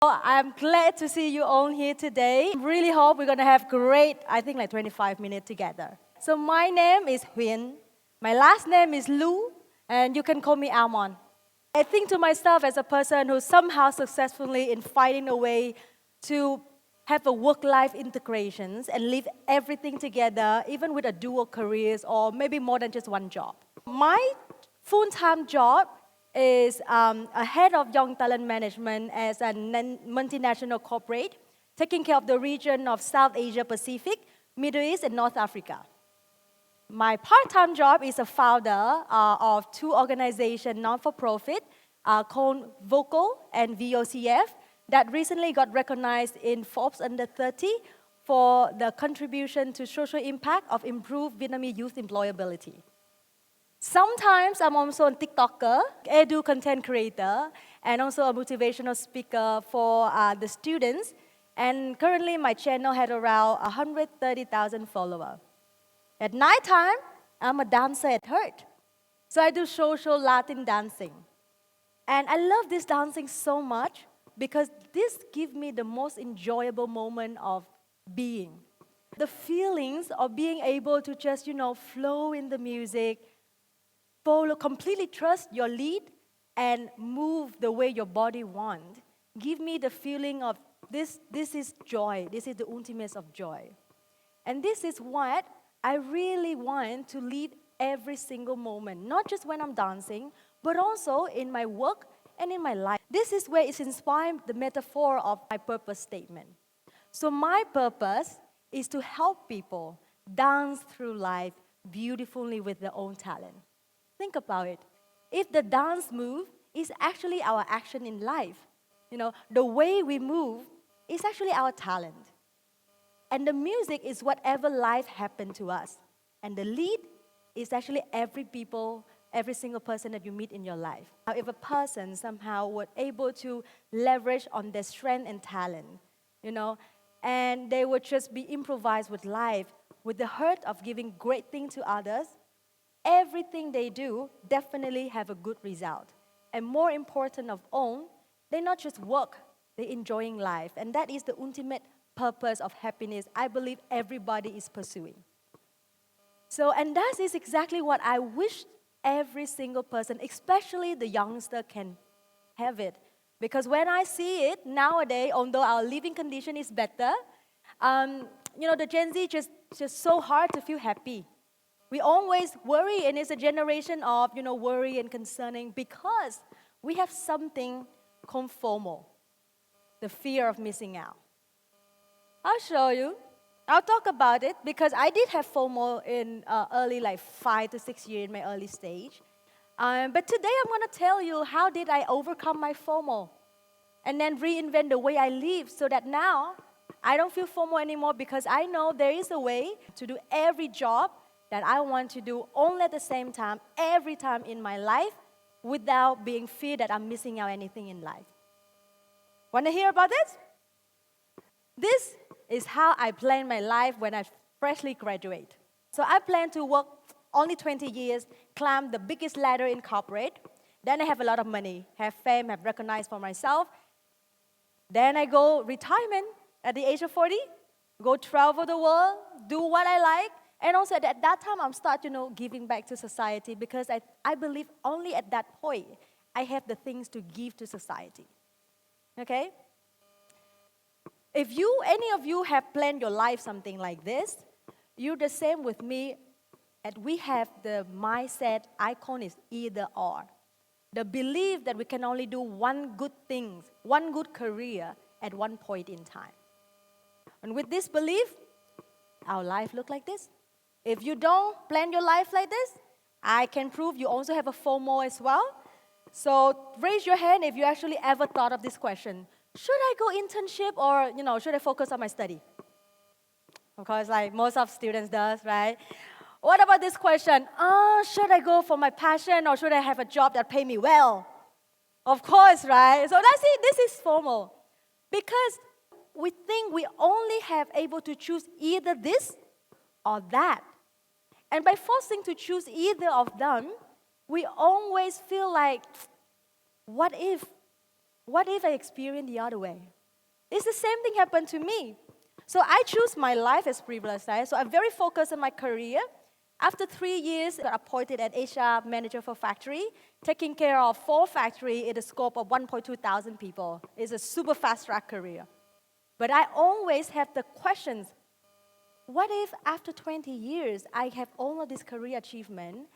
I'm glad to see you all here today. Really hope we're going to have great, I think like 25 minutes together. So my name is Huyen. My last name is Lu, and you can call me Almond. I think to myself as a person who's somehow successfully in finding a way to have a work-life integrations and live everything together, even with a dual careers or maybe more than just one job. My full-time job is a head of young talent management as a multinational corporate, taking care of the region of South Asia Pacific, Middle East, and North Africa. My part-time job is a founder of two organizations, non-for-profit, called Vocal and VOCF, that recently got recognized in Forbes Under 30 for the contribution to social impact of improved Vietnamese youth employability. Sometimes I'm also a TikToker, edu content creator, and also a motivational speaker for the students. And currently my channel had around 130,000 followers. At nighttime, I'm a dancer at heart. So I do social Latin dancing. And I love this dancing so much because this gives me the most enjoyable moment of being. The feelings of being able to just, flow in the music, follow, completely trust your lead, and move the way your body wants. Give me the feeling of this is joy. This is the ultimate of joy. And this is what I really want to live every single moment, not just when I'm dancing, but also in my work and in my life. This is where it's inspired the metaphor of my purpose statement. So my purpose is to help people dance through life beautifully with their own talent. Think about it. If the dance move is actually our action in life, the way we move is actually our talent. And the music is whatever life happened to us. And the lead is actually every single person that you meet in your life. Now, if a person somehow were able to leverage on their strength and talent, and they would just be improvised with life, with the heart of giving great things to others, everything they do definitely have a good result. And more important of all, they not just work, they're enjoying life. And that is the ultimate purpose of happiness I believe everybody is pursuing. So, and that is exactly what I wish every single person, especially the youngster, can have it. Because when I see it nowadays, although our living condition is better, the Gen Z just so hard to feel happy. We always worry, and it's a generation of, worry and concerning because we have something called FOMO, the fear of missing out. I'll show you. I'll talk about it because I did have FOMO in early, like 5 to 6 years in my early stage. But today I'm going to tell you how did I overcome my FOMO and then reinvent the way I live so that now I don't feel FOMO anymore because I know there is a way to do every job that I want to do only at the same time, every time in my life without being feared that I'm missing out anything in life. Want to hear about this? This is how I plan my life when I freshly graduate. So I plan to work only 20 years, climb the biggest ladder in corporate. Then I have a lot of money, have fame, have recognized for myself. Then I go retirement at the age of 40, go travel the world, do what I like. And also at that time, I'm start, giving back to society because I believe only at that point, I have the things to give to society. Okay? If any of you have planned your life something like this, you're the same with me, and we have the mindset icon is either or. The belief that we can only do one good thing, one good career at one point in time. And with this belief, our life look like this. If you don't plan your life like this, I can prove you also have a FOMO as well. So raise your hand if you actually ever thought of this question. Should I go internship or, should I focus on my study? Of course, like most of students does, right? What about this question? Should I go for my passion or should I have a job that pay me well? Of course, right? So that's it. This is FOMO. Because we think we only have able to choose either this or that. And by forcing to choose either of them, we always feel like, what if What if I experience the other way? It's the same thing happened to me. So I choose my life as privileged, right? So I'm very focused on my career. After 3 years, I got appointed as HR manager for factory, taking care of 4 factories in the scope of 1.2 thousand people. It's a super fast track career. But I always have the questions, what if after 20 years, I have all of this career achievement,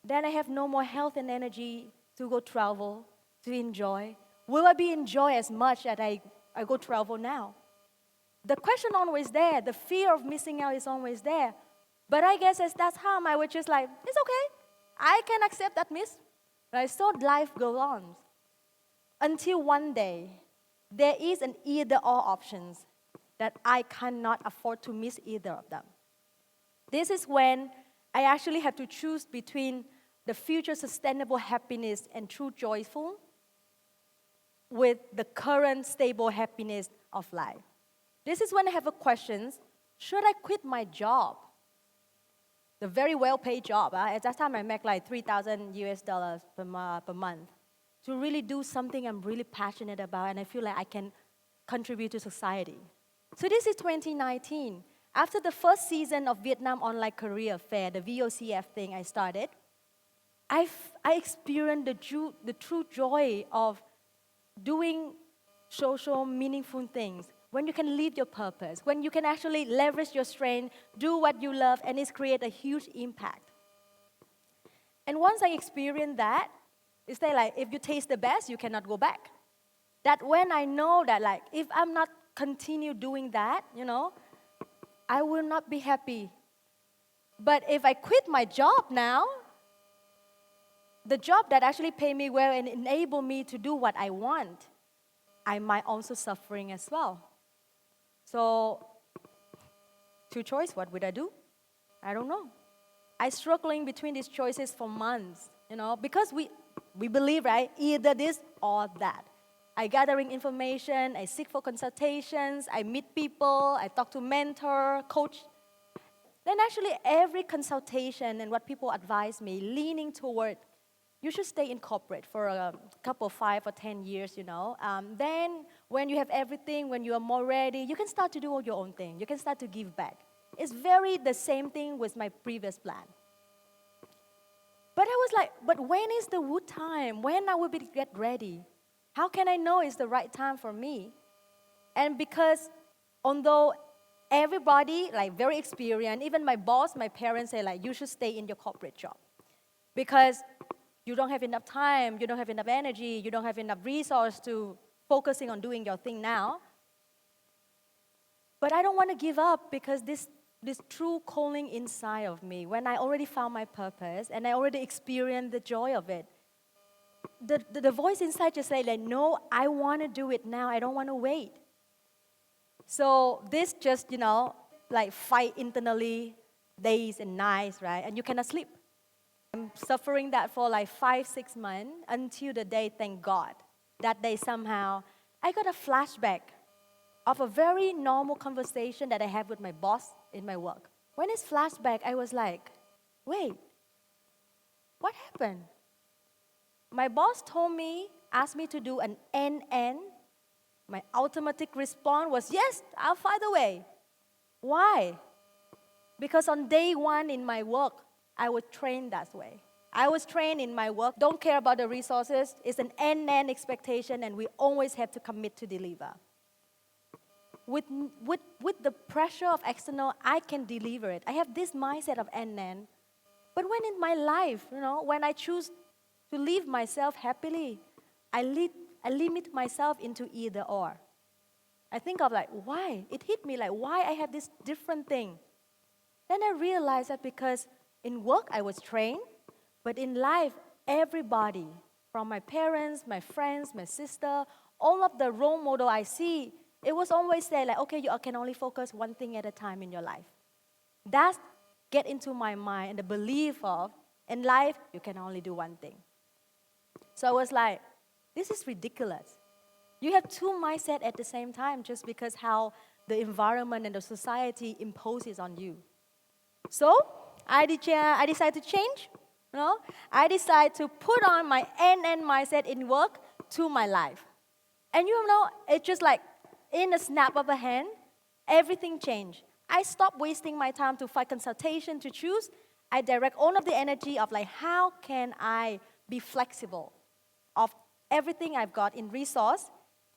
then I have no more health and energy to go travel, to enjoy? Will I be enjoy as much as I go travel now? The question always there. The fear of missing out is always there. But I guess at that time, I was just like, it's okay. I can accept that miss. Right? So life goes on. Until one day, there is an either-or options that I cannot afford to miss either of them. This is when I actually have to choose between the future sustainable happiness and true joyful with the current stable happiness of life. This is when I have a question, should I quit my job? The very well-paid job. At that time, I make like 3,000 US dollars per month to really do something I'm really passionate about and I feel like I can contribute to society. So this is 2019. After the first season of Vietnam Online Career Fair, the VOCF thing I started, I experienced the true joy of doing social, meaningful things. When you can live your purpose, when you can actually leverage your strength, do what you love, and it's create a huge impact. And once I experienced that, it's like if you taste the best, you cannot go back. That when I know that like if I'm not continue doing that, I will not be happy. But if I quit my job now, the job that actually pay me well and enable me to do what I want, I might also suffering as well. So, 2 choices, what would I do? I don't know. I struggling between these choices for months, because we believe, right, either this or that. I gathering information, I seek for consultations, I meet people, I talk to mentor, coach. Then actually every consultation and what people advise me, leaning toward, you should stay in corporate for a couple, 5 or 10 years, Then when you have everything, when you are more ready, you can start to do all your own thing. You can start to give back. It's very the same thing with my previous plan. But I was like, but when is the good time? When I will get ready? How can I know it's the right time for me? And because although everybody, like very experienced, even my boss, my parents say like, you should stay in your corporate job. Because you don't have enough time, you don't have enough energy, you don't have enough resource to focusing on doing your thing now. But I don't want to give up because this true calling inside of me, when I already found my purpose and I already experienced the joy of it, the voice inside just say like, no, I want to do it now. I don't want to wait. So this just, like fight internally days and nights, right? And you cannot sleep. I'm suffering that for like 5-6 months until the day, thank God, that day somehow I got a flashback of a very normal conversation that I had with my boss in my work. When it's flashback, I was like, wait, what happened? My boss asked me to do an NN. My automatic response was, yes, I'll find a way. Why? Because on day 1 in my work, I was trained that way. I was trained in my work, don't care about the resources. It's an NN expectation and we always have to commit to deliver. With the pressure of external, I can deliver it. I have this mindset of NN. But when in my life, when I choose to live myself happily, I limit myself into either or. I think of like, why? It hit me like, why I have this different thing? Then I realized that because in work I was trained, but in life, everybody, from my parents, my friends, my sister, all of the role model I see, it was always said like, okay, you can only focus one thing at a time in your life. That get into my mind and the belief of, in life, you can only do one thing. So I was like, this is ridiculous. You have 2 mindsets at the same time just because how the environment and the society imposes on you. So I decided to change. I decided to put on my NN mindset in work to my life. And you know, it's just like in a snap of a hand, everything changed. I stopped wasting my time to find consultation to choose. I direct all of the energy of like, how can I be flexible of everything I've got in resource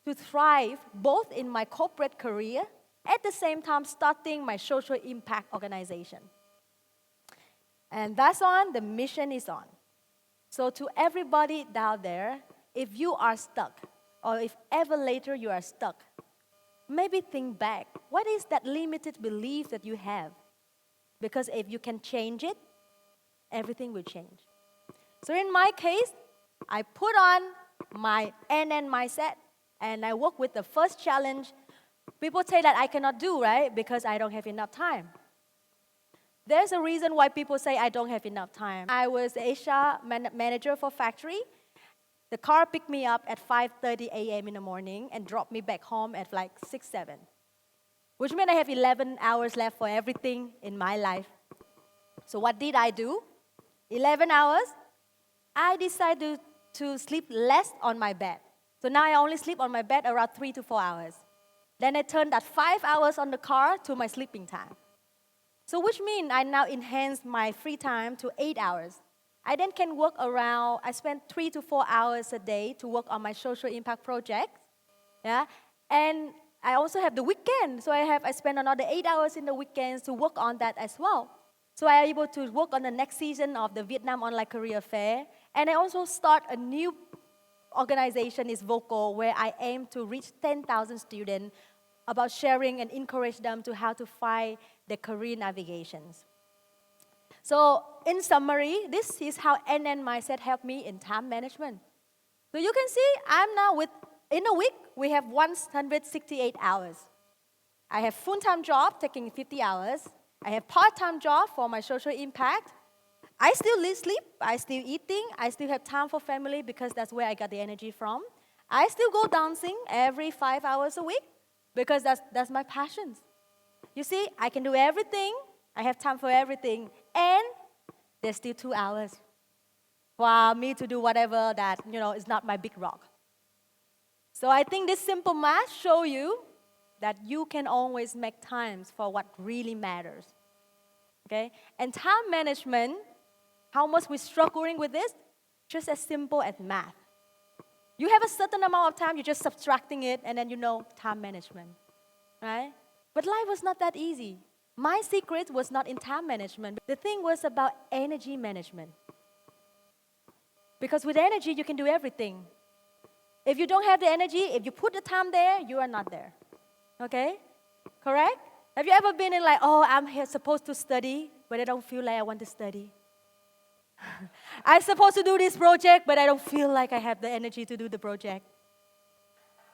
to thrive both in my corporate career, at the same time starting my social impact organization. And that's on, the mission is on. So to everybody down there, if you are stuck, or if ever later you are stuck, maybe think back. What is that limited belief that you have? Because if you can change it, everything will change. So in my case, I put on my NN mindset and I work with the first challenge. People say that I cannot do, right? Because I don't have enough time. There's a reason why people say I don't have enough time. I was the HR manager for factory. The car picked me up at 5:30 a.m. in the morning and dropped me back home at like 6, 7. Which meant I have 11 hours left for everything in my life. So what did I do? 11 hours, I decided to sleep less on my bed. So now I only sleep on my bed around 3 to 4 hours. Then I turned that 5 hours on the car to my sleeping time. So which means I now enhance my free time to 8 hours. I then can work around, I spend 3 to 4 hours a day to work on my social impact projects. Yeah? And I also have the weekend. So I spend another 8 hours in the weekends to work on that as well. So I am able to work on the next season of the Vietnam Online Career Fair. And I also start a new organization, is Vocal, where I aim to reach 10,000 students about sharing and encourage them to how to find their career navigations. So in summary, this is how NN Mindset helped me in time management. So you can see I'm now in a week, we have 168 hours. I have full-time job taking 50 hours. I have part-time job for my social impact. I still sleep, I still eating, I still have time for family because that's where I got the energy from. I still go dancing every 5 hours a week because that's my passions. You see, I can do everything, I have time for everything, and there's still 2 hours for me to do whatever that, is not my big rock. So I think this simple math shows you that you can always make times for what really matters. Okay? And time management, how much we're struggling with this, just as simple as math. You have a certain amount of time, you're just subtracting it, and then time management. Right? But life was not that easy. My secret was not in time management. The thing was about energy management. Because with energy, you can do everything. If you don't have the energy, if you put the time there, you are not there. Okay? Correct? Have you ever been in like, I'm here supposed to study, but I don't feel like I want to study? I'm supposed to do this project, but I don't feel like I have the energy to do the project.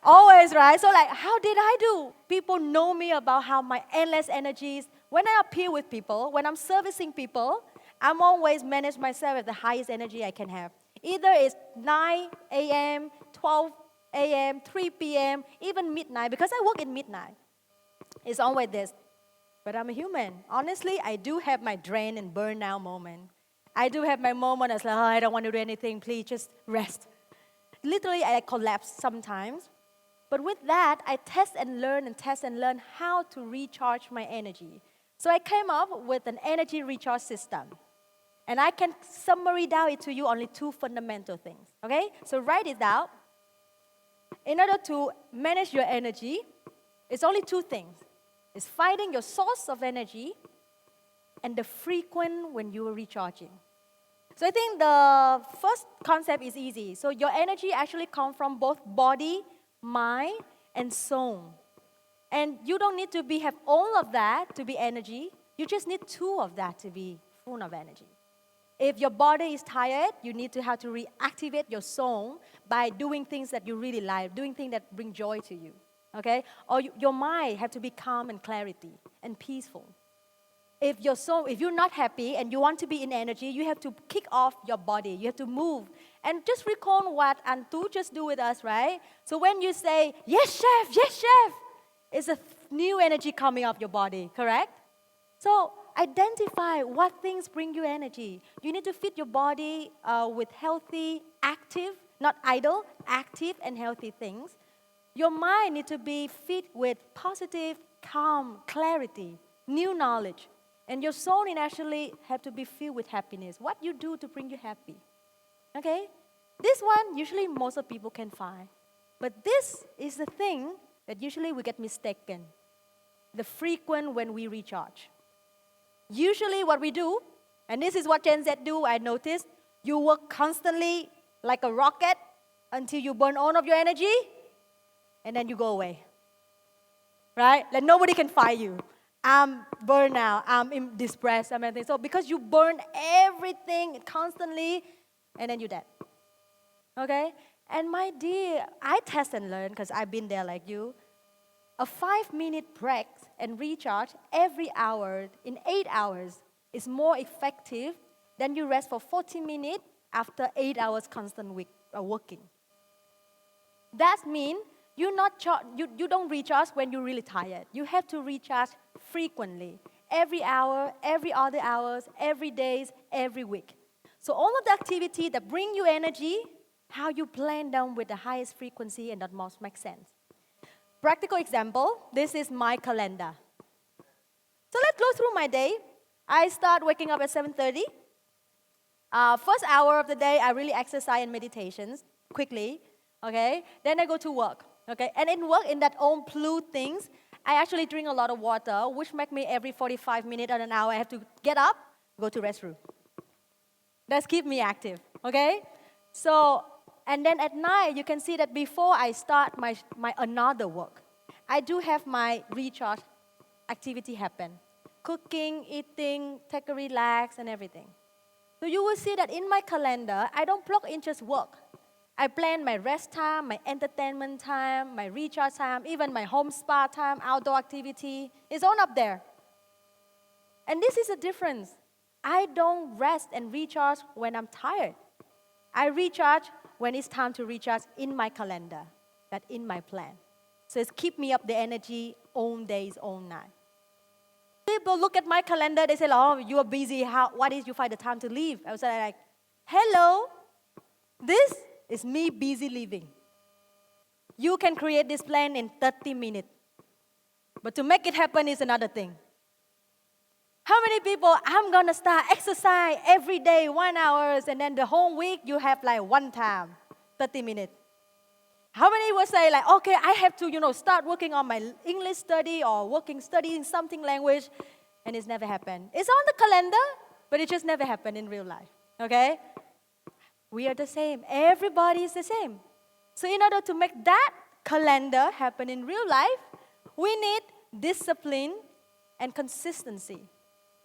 Always, right? So like, how did I do? People know me about how my endless energies, when I appear with people, when I'm servicing people, I'm always manage myself at the highest energy I can have. Either it's 9 a.m., 12 a.m., 3 p.m., even midnight, because I work in midnight. It's always this. But I'm a human. Honestly, I do have my drain and burnout moment. I do have my moment that's like, I don't want to do anything, please just rest. Literally, I collapse sometimes. But with that, I test and learn how to recharge my energy. So I came up with an energy recharge system. And I can summary down it to you only 2 fundamental things. Okay? So write it down. In order to manage your energy, it's only 2 things. It's finding your source of energy and the frequent when you are recharging. So I think the first concept is easy. So your energy actually comes from both body, mind, and soul. And you don't need to have all of that to be energy. You just need 2 of that to be full of energy. If your body is tired, you need to have to reactivate your soul by doing things that you really like, doing things that bring joy to you. Okay? Or your mind have to be calm and clarity and peaceful. If you're not happy and you want to be in energy, you have to kick off your body. You have to move. And just recall what Antu just do with us, right? So when you say, yes, chef, it's a new energy coming off your body, correct? So identify what things bring you energy. You need to fit your body with healthy, active, not idle, active and healthy things. Your mind needs to be filled with positive, calm, clarity, new knowledge. And your soul actually have to be filled with happiness. What you do to bring you happy. Okay? This one, usually most of people can find. But this is the thing that usually we get mistaken. The frequent when we recharge. Usually what we do, and this is what Gen Z do, I noticed, you work constantly like a rocket until you burn all of your energy, and then you go away. Right? Like nobody can find you. I'm burned out, I'm depressed, I'm everything. So because you burn everything constantly, and then you're dead. Okay? And my dear, I test and learn because I've been there like you. A 5-minute break and recharge every hour in 8 hours is more effective than you rest for 40 minutes after 8 hours constant working. That means you don't recharge when you're really tired. You have to recharge frequently, every hour, every other hours, every days, every week. So all of the activity that bring you energy, how you plan them with the highest frequency, and that most makes sense. Practical example, this is my calendar. So let's go through my day. I start waking up at 7:30. First hour of the day, I really exercise and meditations quickly. Okay, then I go to work. Okay, and in work, in that own blue things, I actually drink a lot of water, which make me every 45 minutes or an hour, I have to get up, go to restroom. That's keep me active. Okay, so and then at night, you can see that before I start my another work, I do have my recharge activity happen. Cooking, eating, take a relax, and everything. So you will see that in my calendar, I don't plug in just work. I plan my rest time, my entertainment time, my recharge time, even my home spa time, outdoor activity. It's all up there. And this is the difference. I don't rest and recharge when I'm tired. I recharge when it's time to recharge in my calendar, that in my plan. So it's keep me up the energy all days, all night. People look at my calendar, they say, oh, you are busy. What is you find the time to leave? I was like, hello, this is me busy living. You can create this plan in 30 minutes. But to make it happen is another thing. How many people, I'm going to start exercise every day, 1 hour, and then the whole week you have like one time, 30 minutes. How many will say like, okay, I have to, start working on my English study or studying something language, and it's never happened. It's on the calendar, but it just never happened in real life, okay? We are the same. Everybody is the same. So in order to make that calendar happen in real life, we need discipline and consistency.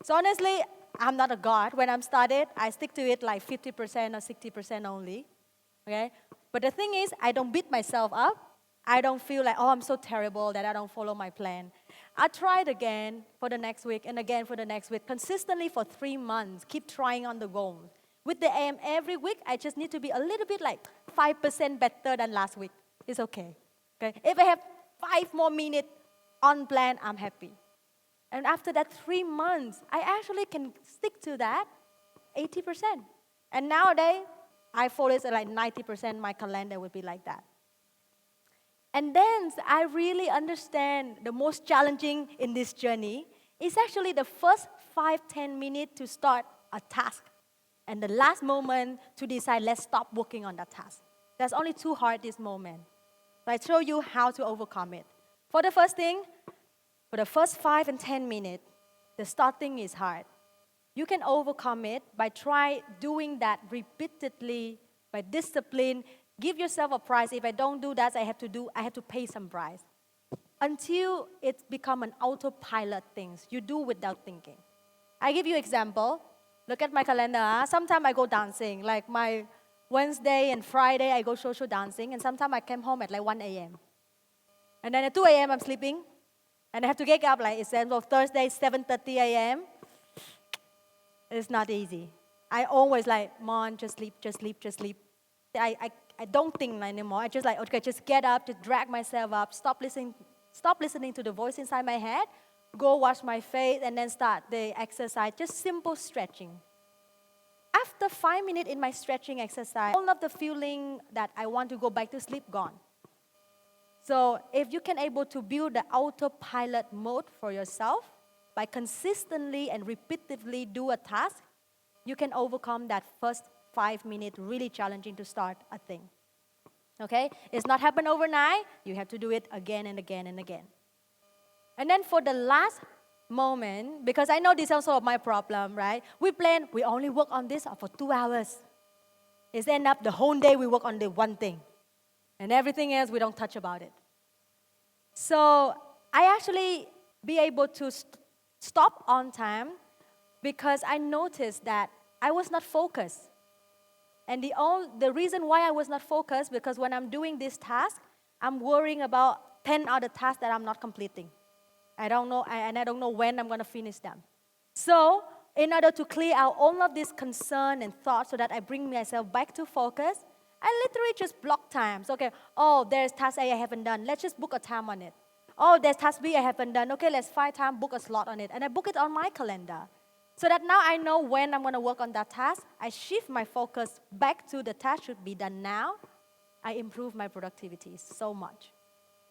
So honestly, I'm not a god. When I'm started, I stick to it like 50% or 60% only, okay? But the thing is, I don't beat myself up. I don't feel like, oh, I'm so terrible that I don't follow my plan. I tried again for the next week and again for the next week, consistently for 3 months, keep trying on the goal. With the aim every week, I just need to be a little bit like 5% better than last week. It's okay. If I have 5 more minutes on plan, I'm happy. And after that 3 months, I actually can stick to that 80%. And nowadays, I follow it like 90%, my calendar would be like that. And then I really understand the most challenging in this journey is actually the first 5-10 minutes to start a task. And the last moment to decide, let's stop working on that task. That's only too hard this moment. So I show you how to overcome it. For the first thing, for the first 5 and 10 minutes, the starting is hard. You can overcome it by try doing that repeatedly, by discipline. Give yourself a price. If I don't do that, I have to pay some price. Until it's become an autopilot thing. You do without thinking. I give you example. Look at my calendar. Sometimes I go dancing. Like my Wednesday and Friday, I go social dancing. And sometimes I come home at like 1 a.m. And then at 2 a.m., I'm sleeping. And I have to get up like instead of Thursday, 7:30 a.m. It's not easy. I always like, Mom, just sleep. I don't think anymore. I just like, okay, just get up, just drag myself up, stop listening to the voice inside my head, go wash my face, and then start the exercise, just simple stretching. After 5 minutes in my stretching exercise, all of the feeling that I want to go back to sleep gone. So if you can able to build the autopilot mode for yourself by consistently and repetitively do a task, you can overcome that first 5 minutes really challenging to start a thing. Okay? It's not happen overnight. You have to do it again and again and again. And then for the last moment, because I know this is also my problem, right? We plan, we only work on this for 2 hours. It's end up the whole day we work on the one thing. And everything else, we don't touch about it. So I actually be able to stop on time because I noticed that I was not focused. And the reason why I was not focused, because when I'm doing this task, I'm worrying about 10 other tasks that I'm not completing. I don't know, and I don't know when I'm going to finish them. So in order to clear out all of this concern and thoughts so that I bring myself back to focus, I literally just block times. Okay, oh, there's task A I haven't done. Let's just book a time on it. Oh, there's task B I haven't done. Okay, let's find time, book a slot on it. And I book it on my calendar. So that now I know when I'm going to work on that task. I shift my focus back to the task should be done now. I improve my productivity so much.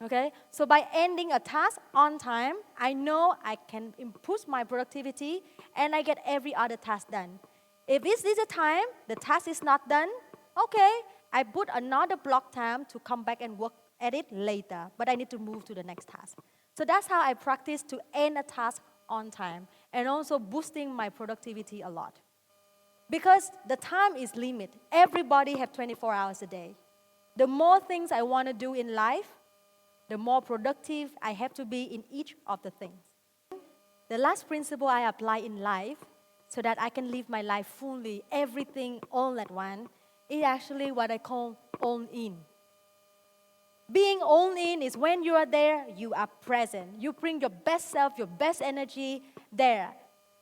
Okay, so by ending a task on time, I know I can improve my productivity and I get every other task done. If this is a time, the task is not done, okay, I put another block time to come back and work at it later, but I need to move to the next task. So that's how I practice to end a task on time and also boosting my productivity a lot. Because the time is limited. Everybody have 24 hours a day. The more things I want to do in life, the more productive I have to be in each of the things. The last principle I apply in life so that I can live my life fully, everything all at once, is actually what I call all in. Being all in is when you are there, you are present. You bring your best self, your best energy there.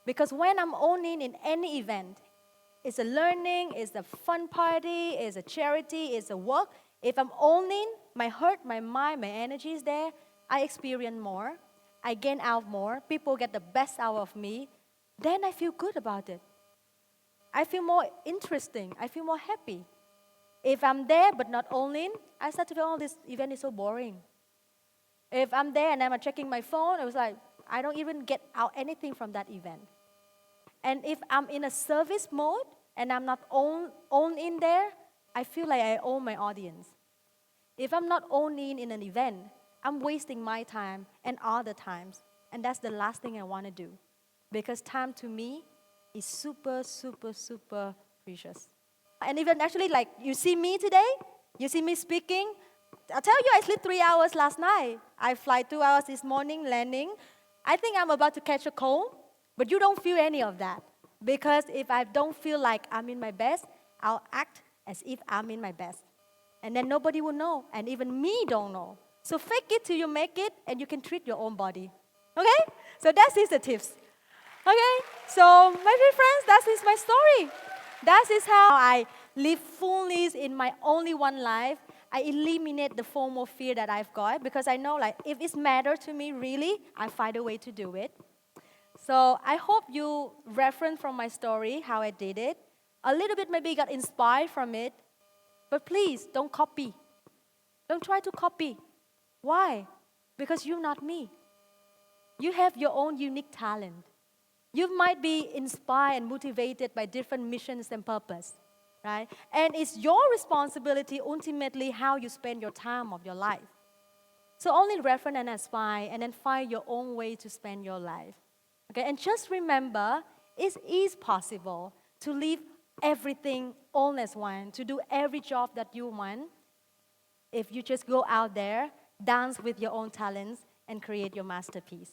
Because when I'm all in any event, it's a learning, it's a fun party, it's a charity, it's a work. If I'm all in, my heart, my mind, my energy is there, I experience more, I gain out more, people get the best out of me, then I feel good about it. I feel more interesting, I feel more happy. If I'm there but not all in, I start to feel, oh, this event is so boring. If I'm there and I'm checking my phone, I was like, I don't even get out anything from that event. And if I'm in a service mode and I'm not all in there, I feel like I owe my audience. If I'm not all in an event, I'm wasting my time and other times. And that's the last thing I want to do. Because time to me is super, super, super precious. And even actually, like, you see me today, you see me speaking, I'll tell you, I slept 3 hours last night. I fly 2 hours this morning, landing. I think I'm about to catch a cold, but you don't feel any of that. Because if I don't feel like I'm in my best, I'll act as if I'm in my best. And then nobody will know, and even me don't know. So fake it till you make it, and you can treat your own body. Okay? So that's the tips. Okay? So, my dear friends, that is my story. That is how I live fully in my only one life. I eliminate the FOMO fear that I've got because I know, like, if it matters to me really, I find a way to do it. So I hope you reference from my story how I did it. A little bit maybe got inspired from it. But please, don't copy. Don't try to copy. Why? Because you're not me. You have your own unique talent. You might be inspired and motivated by different missions and purpose, right? And it's your responsibility ultimately how you spend your time of your life. So only reference and aspire and then find your own way to spend your life. Okay, and just remember, it is possible to live everything all as one, to do every job that you want if you just go out there, dance with your own talents, and create your masterpiece.